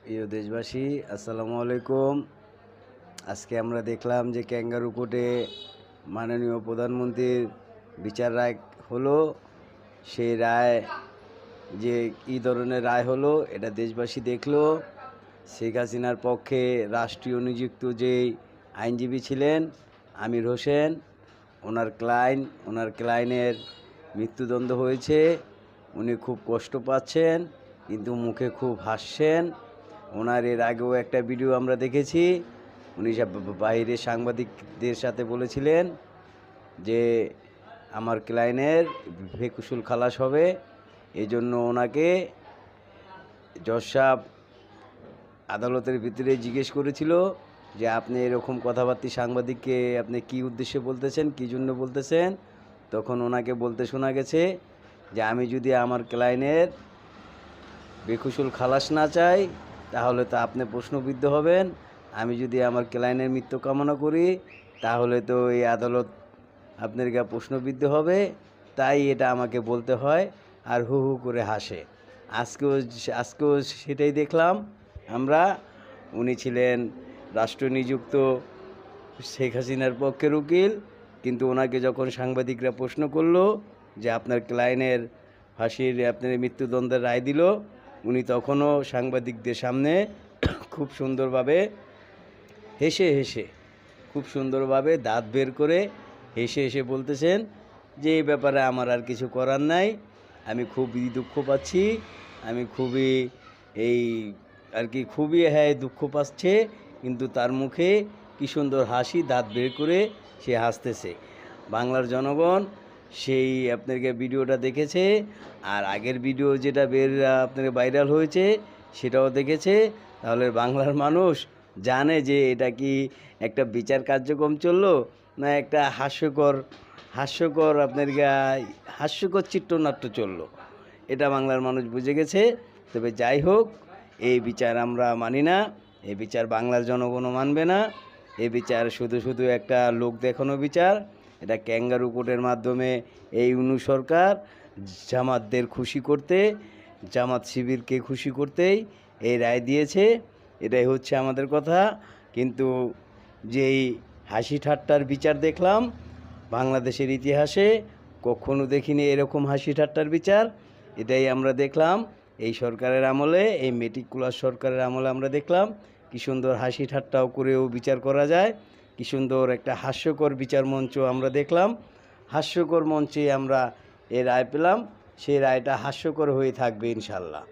প্রিয় দেশবাসী, আসসালামু আলাইকুম। আজকে আমরা দেখলাম যে ক্যাঙ্গারু কোর্টে মাননীয় প্রধানমন্ত্রীর বিচার রায় হলো। সেই রায় যে কী ধরনের রায় হলো এটা দেশবাসী দেখলো। শেখ হাসিনার পক্ষে রাষ্ট্রীয় নিযুক্ত যেই আইনজীবী ছিলেন আমির হোসেন, ওনার ক্লায়েন্টের মৃত্যুদণ্ড হয়েছে। উনি খুব কষ্ট পাচ্ছেন, কিন্তু মুখে খুব হাসছেন। ওনার এর আগেও একটা ভিডিও আমরা দেখেছি, উনি বাইরে সাংবাদিকদের সাথে বলেছিলেন যে আমার ক্লায়েন্টের বেকসুর খালাস হবে। এই জন্য ওনাকে জজ সাহেব আদালতের ভিতরে জিজ্ঞেস করেছিল যে আপনি এরকম কথাবার্তা সাংবাদিককে আপনি কী উদ্দেশ্যে বলতেছেন, কী জন্য বলতেছেন। তখন ওনাকে বলতে শোনা গেছে যে আমি যদি আমার ক্লায়েন্টের বেকসুর খালাস না চাই তাহলে তো আপনি প্রশ্নবিদ্ধ হবেন। আমি যদি আমার ক্লায়েন্টের মৃত্যু কামনা করি তাহলে তো এই আদালত আপনার প্রশ্নবিদ্ধ হবে। তাই এটা আমাকে বলতে হয়, আর হু হু করে হাসে। আজকেও সেটাই দেখলাম আমরা। উনি ছিলেন রাষ্ট্রনিযুক্ত শেখ হাসিনার পক্ষের উকিল, কিন্তু ওনাকে যখন সাংবাদিকরা প্রশ্ন করলো যে আপনার ক্লায়েন্টের ফাঁসির আপনার মৃত্যুদণ্ডের রায় দিল, উনি তখনও সাংবাদিকদের সামনে খুব সুন্দরভাবে খুব সুন্দরভাবে দাঁত বের করে হেসে বলতেছেন যে এই ব্যাপারে আমার আর কিছু করার নাই। আমি খুবই দুঃখ পাচ্ছি, আমি খুবই দুঃখ পাচ্ছে, কিন্তু তার মুখে কী সুন্দর হাসি, দাঁত বের করে সে হাসতেছে। বাংলার জনগণ সেই আপনাকে ভিডিওটা দেখেছে, আর আগের ভিডিও যেটা আপনাকে ভাইরাল হয়েছে সেটাও দেখেছে। তাহলে বাংলার মানুষ জানে যে এটা কি একটা বিচার কার্যক্রম চললো না একটা হাস্যকর চিত্রনাট্য চললো। এটা বাংলার মানুষ বুঝে গেছে। তবে যাই হোক, এই বিচার আমরা মানি না, এই বিচার বাংলার জনগণও মানবে না। এই বিচার শুধু একটা লোক দেখানো বিচার। এটা ক্যাঙ্গারু কোর্টের মাধ্যমে এই ইউনূস সরকার জামাতদের খুশি করতে, জামাত শিবিরকে খুশি করতেই এই রায় দিয়েছে। এটাই হচ্ছে আমাদের কথা। কিন্তু যেই হাসি ঠাট্টার বিচার দেখলাম বাংলাদেশের ইতিহাসে কখনো দেখিনি এরকম হাসি ঠাট্টার বিচার। এটাই আমরা দেখলাম এই সরকারের আমলে, এই মেটিকুলার সরকারের আমলে আমরা দেখলাম কী সুন্দর হাসি ঠাট্টাও করেও বিচার করা যায়। কী সুন্দর একটা হাস্যকর বিচার মঞ্চ আমরা দেখলাম। হাস্যকর মঞ্চে আমরা এই রায় পেলাম, সেই রায়টা হাস্যকর হয়ে থাকবে ইনশাল্লাহ।